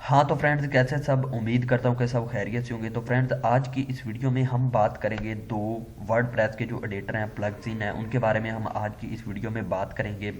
हाँ तो फ्रेंड्स, कैसे सब? उम्मीद करता हूँ कि सब खैरियत से होंगे। तो फ्रेंड्स, आज की इस वीडियो में हम बात करेंगे दो वर्डप्रेस के जो एडिटर हैं, प्लगइन हैं, उनके बारे में हम आज की इस वीडियो में बात करेंगे।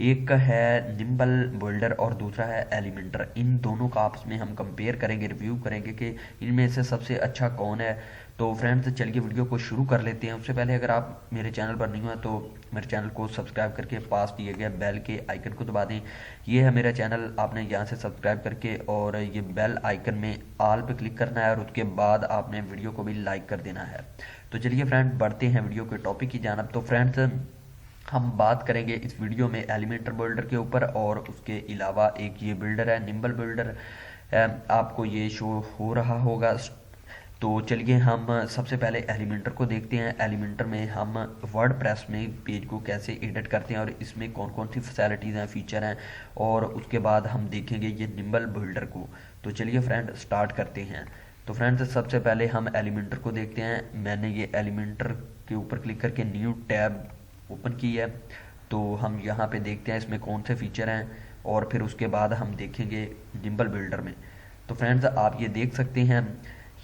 एक है निम्बल बिल्डर और दूसरा है एलिमेंटर। इन दोनों का आपस में हम कंपेयर करेंगे, रिव्यू करेंगे कि इनमें से सबसे अच्छा कौन है। तो फ्रेंड्स, चलिए वीडियो को शुरू कर लेते हैं। उससे पहले अगर आप मेरे चैनल पर नहीं हो तो मेरे चैनल को सब्सक्राइब करके पास दिए गए बेल के आइकन को दबा दें। ये है मेरा चैनल, आपने यहाँ से सब्सक्राइब करके और ये बेल आइकन में ऑल पे क्लिक करना है और उसके बाद आपने वीडियो को भी लाइक कर देना है। तो चलिए फ्रेंड, बढ़ते हैं वीडियो के टॉपिक की जानब। तो फ्रेंड्स, हम बात करेंगे इस वीडियो में एलिमेंटर बिल्डर के ऊपर और उसके अलावा एक ये बिल्डर है निम्बल बिल्डर। आपको ये शो हो रहा होगा। तो चलिए हम सबसे पहले एलिमेंटर को देखते हैं। एलिमेंटर में हम वर्डप्रेस में पेज को कैसे एडिट करते हैं और इसमें कौन कौन सी फैसिलिटीज़ हैं, फीचर हैं, और उसके बाद हम देखेंगे ये निम्बल बिल्डर को। तो चलिए फ्रेंड, स्टार्ट करते हैं। तो फ्रेंड्स, सबसे पहले हम एलिमेंटर को देखते हैं। मैंने ये एलिमेंटर के ऊपर क्लिक करके न्यू टैब ओपन की है। तो हम यहाँ पे देखते हैं इसमें कौन से फीचर हैं और फिर उसके बाद हम देखेंगे निम्बल बिल्डर में। तो फ्रेंड्स, आप ये देख सकते हैं,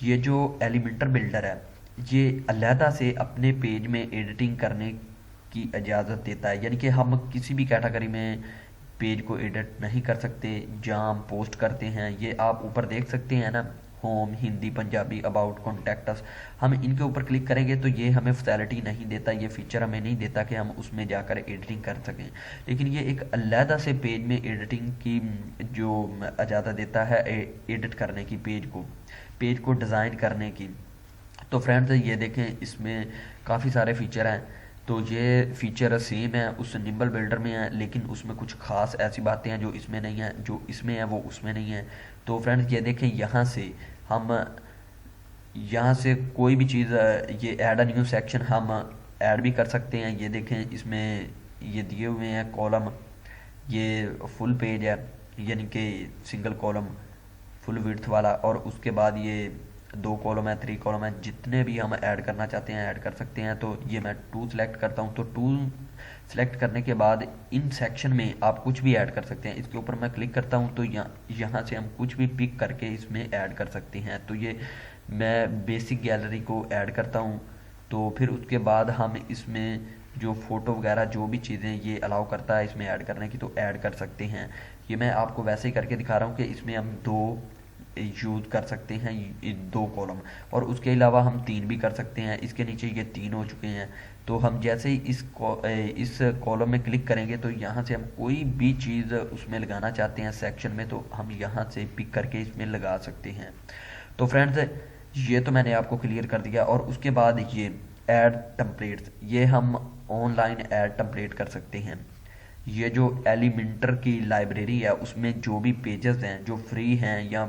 ये जो एलिमेंटर बिल्डर है ये अलहदा से अपने पेज में एडिटिंग करने की इजाज़त देता है। यानी कि हम किसी भी कैटेगरी में पेज को एडिट नहीं कर सकते जहाँ हम पोस्ट करते हैं। ये आप ऊपर देख सकते हैं ना, home, Hindi, Punjabi, about, contact. हम इनके ऊपर क्लिक करेंगे तो ये हमें फैसिलिटी नहीं देता, ये फीचर हमें नहीं देता कि हम उसमें जाकर एडिटिंग कर सकें। लेकिन ये एक अलहदा से पेज में एडिटिंग की जो इजाज़त देता है, एडिट करने की, पेज को डिज़ाइन करने की। तो फ्रेंड्स, ये देखें, इसमें काफ़ी सारे फीचर हैं। तो ये फीचर सेम है उस निम्बल बिल्डर में है, लेकिन उसमें कुछ खास ऐसी बातें हैं जो इसमें नहीं है, जो इसमें है वो उसमें नहीं है। तो फ्रेंड्स, ये देखें, हम यहाँ से कोई भी चीज़, ये ऐड अ न्यू सेक्शन हम ऐड भी कर सकते हैं। ये देखें, इसमें ये दिए हुए हैं कॉलम। ये फुल पेज है, यानी कि सिंगल कॉलम फुल विड्थ वाला, और उसके बाद ये दो कॉलम है, थ्री कॉलम है। जितने भी हम ऐड करना चाहते हैं ऐड कर सकते हैं। तो ये मैं टू सेलेक्ट करता हूँ। तो टू सेलेक्ट करने के बाद इन सेक्शन में आप कुछ भी ऐड कर सकते हैं। इसके ऊपर मैं क्लिक करता हूँ तो यहाँ से हम कुछ भी पिक करके इसमें ऐड कर सकते हैं। तो ये मैं बेसिक गैलरी को ऐड करता हूँ। तो फिर उसके बाद हम इसमें जो फोटो वगैरह जो भी चीज़ें ये अलाउ करता है इसमें ऐड करने की, तो ऐड कर सकते हैं। ये मैं आपको वैसे ही करके दिखा रहा हूँ कि इसमें हम दो यूज़ कर सकते हैं, ये दो कॉलम, और उसके अलावा हम तीन भी कर सकते हैं। इसके नीचे ये तीन हो चुके हैं। तो हम जैसे ही इस कॉलम में क्लिक करेंगे तो यहाँ से हम कोई भी चीज़ उसमें लगाना चाहते हैं सेक्शन में, तो हम यहाँ से पिक करके इसमें लगा सकते हैं। तो फ्रेंड्स, ये तो मैंने आपको क्लियर कर दिया। और उसके बाद ये ऐड टेम्पलेट्स, ये हम ऑनलाइन ऐड टेम्पलेट कर सकते हैं। ये जो एलिमेंटर की लाइब्रेरी है उसमें जो भी पेजेस हैं जो फ्री हैं या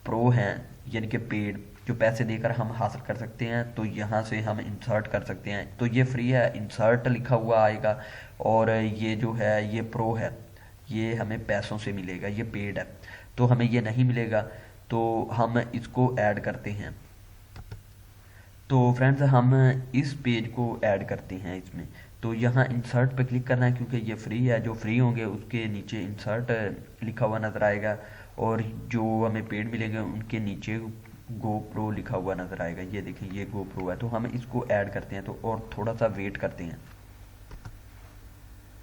प्रो हैं, यानी कि पेड, जो पैसे देकर हम हासिल कर सकते हैं, तो यहाँ से हम इंसर्ट कर सकते हैं। तो ये फ्री है, इंसर्ट लिखा हुआ आएगा, और ये जो है ये प्रो है, ये हमें पैसों से मिलेगा, ये पेड है, तो हमें ये नहीं मिलेगा। तो हम इसको ऐड करते हैं। तो फ्रेंड्स, हम इस पेज को ऐड करते हैं इसमें। तो यहाँ इंसर्ट पे क्लिक करना है क्योंकि ये फ्री है। जो फ्री होंगे उसके नीचे इंसर्ट लिखा हुआ नज़र आएगा, और जो हमें पेड मिलेंगे उनके नीचे गो प्रो लिखा हुआ नज़र आएगा। ये देखें, ये गो प्रो है। तो हम इसको ऐड करते हैं, तो और थोड़ा सा वेट करते हैं।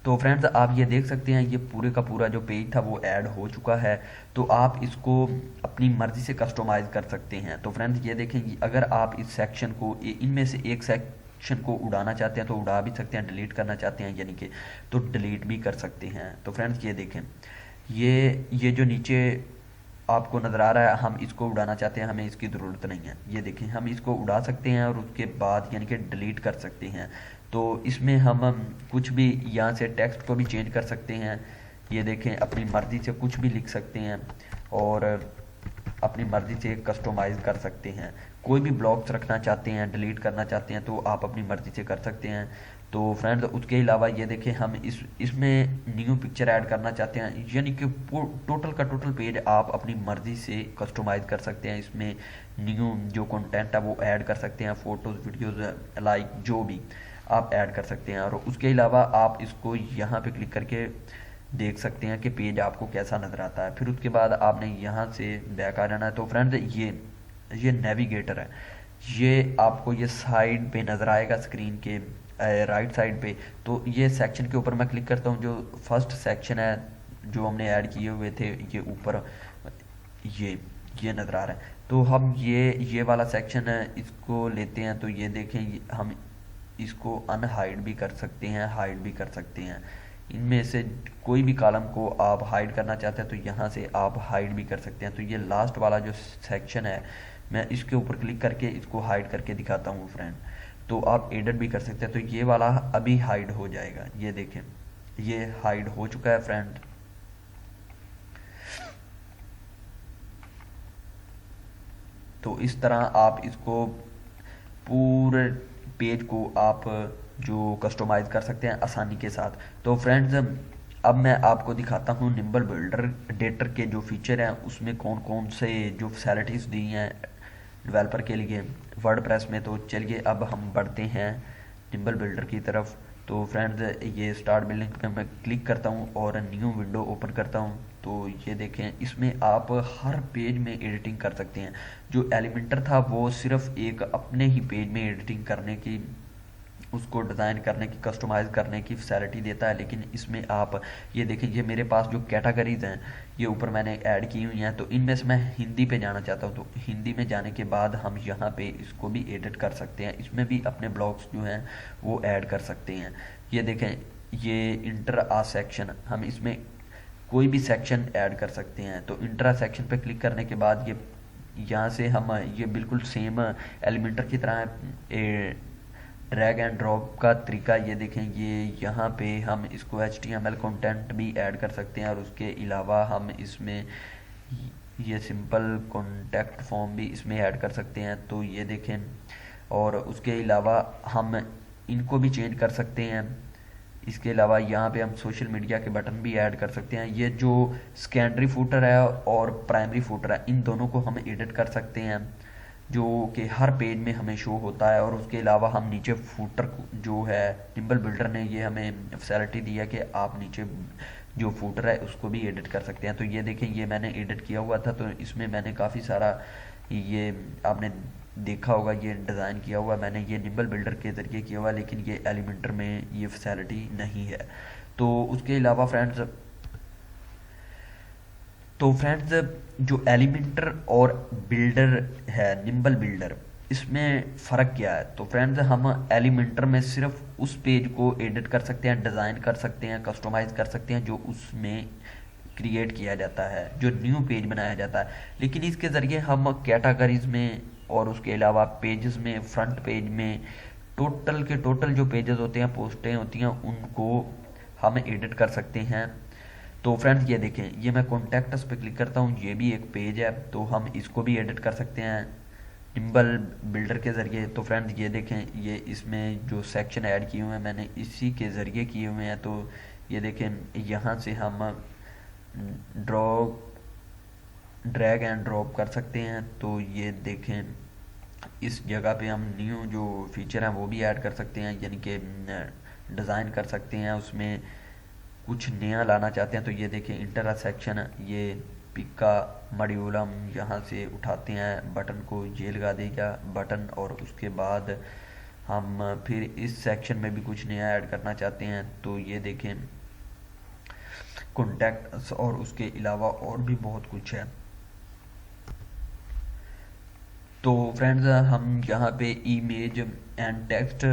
तो फ्रेंड्स, आप ये देख सकते हैं, ये पूरे का पूरा जो पेज था वो ऐड हो चुका है। तो आप इसको अपनी मर्ज़ी से कस्टमाइज़ कर सकते हैं। तो फ्रेंड्स, ये देखें, अगर आप इस सेक्शन को, इनमें से एक सेक्शन को उड़ाना चाहते हैं तो उड़ा भी सकते हैं, डिलीट करना चाहते हैं यानी कि, तो डिलीट भी कर सकते हैं। तो फ्रेंड्स, ये देखें, ये जो नीचे आपको नज़र आ रहा है, हम इसको उड़ाना चाहते हैं, हमें इसकी ज़रूरत नहीं है। ये देखें, हम इसको उड़ा सकते हैं और उसके बाद यानी कि डिलीट कर सकते हैं। तो इसमें हम कुछ भी यहाँ से टेक्स्ट को भी चेंज कर सकते हैं। ये देखें, अपनी मर्ज़ी से कुछ भी लिख सकते हैं और अपनी मर्ज़ी से कस्टमाइज़ कर सकते हैं। कोई भी ब्लॉक्स रखना चाहते हैं, डिलीट करना चाहते हैं, तो आप अपनी मर्ज़ी से कर सकते हैं। तो फ्रेंड्स, उसके अलावा ये देखें, हम इसमें न्यू पिक्चर ऐड करना चाहते हैं, यानी कि टोटल का टोटल पेज आप अपनी मर्ज़ी से कस्टमाइज़ कर सकते हैं। इसमें न्यू जो कंटेंट है वो ऐड कर सकते हैं, फ़ोटोज़, वीडियोज़, लाइक जो भी आप ऐड कर सकते हैं। और उसके अलावा आप इसको यहाँ पे क्लिक करके देख सकते हैं कि पेज आपको कैसा नज़र आता है। फिर उसके बाद आपने यहाँ से बैक आ जाना है। तो फ्रेंड्स ये नेविगेटर है, ये आपको ये साइड पे नज़र आएगा स्क्रीन के राइट साइड पे। तो ये सेक्शन के ऊपर मैं क्लिक करता हूँ, जो फर्स्ट सेक्शन है जो हमने ऐड किए हुए थे ये ऊपर ये ये नज़र आ रहा है। तो हम ये वाला सेक्शन है इसको लेते हैं। तो ये देखें हम इसको अनहाइड भी कर सकते हैं, हाइड भी कर सकते हैं। इनमें से कोई भी कॉलम को आप हाइड करना चाहते हैं तो यहाँ से आप हाइड भी कर सकते हैं। तो ये लास्ट वाला जो सेक्शन है मैं इसके ऊपर क्लिक करके इसको हाइड करके दिखाता हूँ फ्रेंड। तो आप एडिट भी कर सकते हैं। तो ये वाला अभी हाइड हो जाएगा, ये देखें ये हाइड हो चुका है फ्रेंड। तो इस तरह आप इसको पूरे पेज को आप जो कस्टमाइज कर सकते हैं आसानी के साथ। तो फ्रेंड्स अब मैं आपको दिखाता हूँ निम्बल बिल्डर एडिटर के जो फीचर हैं उसमें कौन कौन से जो फैसिलिटीज़ दी हैं डेवलपर के लिए वर्डप्रेस में। तो चलिए अब हम बढ़ते हैं निम्बल बिल्डर की तरफ। तो फ्रेंड्स ये स्टार्ट बिल्डिंग पे मैं क्लिक करता हूँ और न्यू विंडो ओपन करता हूँ। तो ये देखें इसमें आप हर पेज में एडिटिंग कर सकते हैं। जो एलिमेंटर था वो सिर्फ एक अपने ही पेज में एडिटिंग करने की, उसको डिज़ाइन करने की, कस्टमाइज़ करने की फैसिलिटी देता है। लेकिन इसमें आप ये देखें ये मेरे पास जो कैटेगरीज हैं ये ऊपर मैंने ऐड की हुई हैं। तो इनमें से मैं हिंदी पे जाना चाहता हूँ। तो हिंदी में जाने के बाद हम यहाँ पे इसको भी एडिट कर सकते हैं, इसमें भी अपने ब्लॉग्स जो हैं वो ऐड कर सकते हैं। ये देखें ये इंटर आ सेक्शन, हम इसमें कोई भी सेक्शन ऐड कर सकते हैं। तो इंट्रा सेक्शन पे क्लिक करने के बाद ये यहाँ से हम ये बिल्कुल सेम एलिमेंटर की तरह ड्रैग एंड ड्रॉप का तरीका ये देखें। ये यहाँ पे हम इसको HTML कंटेंट भी ऐड कर सकते हैं और उसके अलावा हम इसमें ये सिंपल कॉन्टैक्ट फॉर्म भी इसमें ऐड कर सकते हैं। तो ये देखें और उसके अलावा हम इनको भी चेंज कर सकते हैं। इसके अलावा यहाँ पे हम सोशल मीडिया के बटन भी ऐड कर सकते हैं। ये जो सेकेंडरी फूटर है और प्राइमरी फूटर है इन दोनों को हम एडिट कर सकते हैं जो कि हर पेज में हमें शो होता है। और उसके अलावा हम नीचे फूटर जो है निम्बल बिल्डर ने ये हमें फैसिलिटी दी है कि आप नीचे जो फूटर है उसको भी एडिट कर सकते हैं। तो ये देखें ये मैंने एडिट किया हुआ था। तो इसमें मैंने काफ़ी सारा ये आपने देखा होगा ये डिज़ाइन किया हुआ मैंने ये निम्बल बिल्डर के ज़रिए किया हुआ, लेकिन ये एलिमेंटर में ये फैसिलिटी नहीं है। तो उसके अलावा फ्रेंड्स जो एलिमेंटर और बिल्डर है निम्बल बिल्डर इसमें फ़र्क क्या है। तो फ्रेंड्स हम एलिमेंटर में सिर्फ उस पेज को एडिट कर सकते हैं, डिज़ाइन कर सकते हैं, कस्टमाइज कर सकते हैं जो उसमें क्रिएट किया जाता है, जो न्यू पेज बनाया जाता है। लेकिन इसके ज़रिए हम कैटेगरीज में और उसके अलावा पेजेस में, फ्रंट पेज में टोटल के टोटल जो पेजेस होते हैं, पोस्टें होती हैं, उनको हम एडिट कर सकते हैं। तो फ्रेंड्स ये देखें ये मैं कॉन्टैक्ट्स पे क्लिक करता हूँ, ये भी एक पेज है। तो हम इसको भी एडिट कर सकते हैं निम्बल बिल्डर के ज़रिए। तो फ्रेंड्स ये देखें ये इसमें जो सेक्शन ऐड किए हुए हैं मैंने इसी के ज़रिए किए हुए हैं। तो ये देखें यहाँ से हम ड्रैग एंड ड्रॉप कर सकते हैं। तो ये देखें इस जगह पे हम न्यू जो फीचर हैं वो भी ऐड कर सकते हैं, यानी कि डिज़ाइन कर सकते हैं, उसमें कुछ नया लाना चाहते हैं। तो ये देखें इंटर सेक्शन ये पिका मॉड्यूलम यहाँ से उठाते हैं बटन को, ये लगा देगा बटन। और उसके बाद हम फिर इस सेक्शन में भी कुछ नया ऐड करना चाहते हैं। तो ये देखें कॉन्टैक्ट्स और उसके अलावा और भी बहुत कुछ है। तो फ्रेंड्स हम यहाँ पे इमेज एंड टेक्स्ट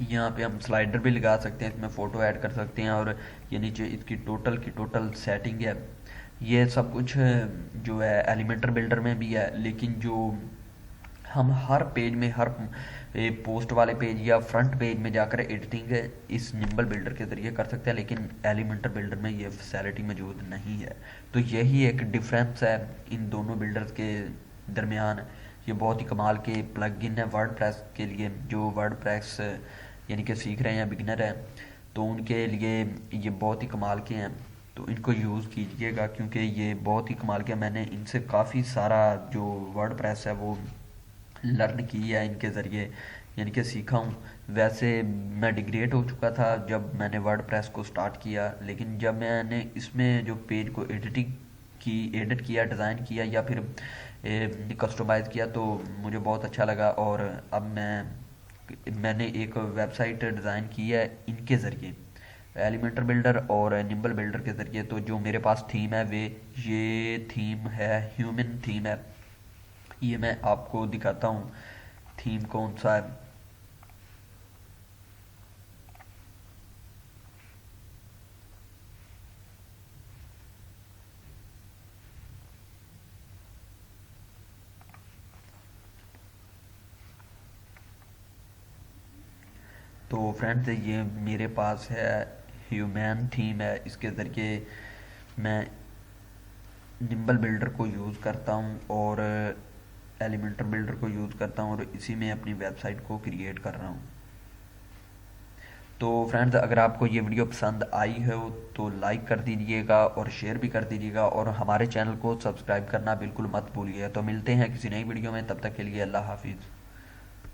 यहाँ पे हम स्लाइडर भी लगा सकते हैं, इसमें फ़ोटो ऐड कर सकते हैं। और ये नीचे इसकी की टोटल सेटिंग है। ये सब कुछ जो है एलिमेंटर बिल्डर में भी है, लेकिन जो हम हर पेज में हर पोस्ट वाले पेज या फ्रंट पेज में जाकर एडिटिंग इस निम्बल बिल्डर के ज़रिए कर सकते हैं, लेकिन एलिमेंटर बिल्डर में ये फैसिलिटी मौजूद नहीं है। तो यही एक डिफरेंस है इन दोनों बिल्डर्स के दरमियान। ये बहुत ही कमाल के प्लगइन है वर्डप्रेस के लिए, जो वर्डप्रेस यानी कि सीख रहे हैं, बिगिनर हैं, तो उनके लिए ये बहुत ही कमाल के हैं। तो इनको यूज़ कीजिएगा क्योंकि ये बहुत ही कमाल के, मैंने इनसे काफ़ी सारा जो वर्डप्रेस है वो लर्न की है इनके ज़रिए। यानी कि सीखा हूँ। वैसे मैं डिग्रेड हो चुका था जब मैंने वर्डप्रेस को स्टार्ट किया, लेकिन जब मैंने इसमें जो पेज को एडिट किया, डिज़ाइन किया या फिर कस्टमाइज़ किया तो मुझे बहुत अच्छा लगा। और अब मैंने एक वेबसाइट डिज़ाइन की है इनके ज़रिए, एलिमेंटर बिल्डर और निम्बल बिल्डर के ज़रिए। तो जो मेरे पास थीम है वे ये थीम है, ह्यूमन थीम है। ये मैं आपको दिखाता हूँ थीम कौन सा है। तो फ्रेंड्स ये मेरे पास है, ह्यूमन थीम है। इसके ज़रिए मैं निम्बल बिल्डर को यूज़ करता हूँ और एलिमेंटर बिल्डर को यूज़ करता हूँ और इसी में अपनी वेबसाइट को क्रिएट कर रहा हूँ। तो फ्रेंड्स अगर आपको ये वीडियो पसंद आई हो तो लाइक कर दीजिएगा और शेयर भी कर दीजिएगा, और हमारे चैनल को सब्सक्राइब करना बिल्कुल मत भूलिएगा। तो मिलते हैं किसी नई वीडियो में, तब तक के लिए अल्लाह हाफिज़।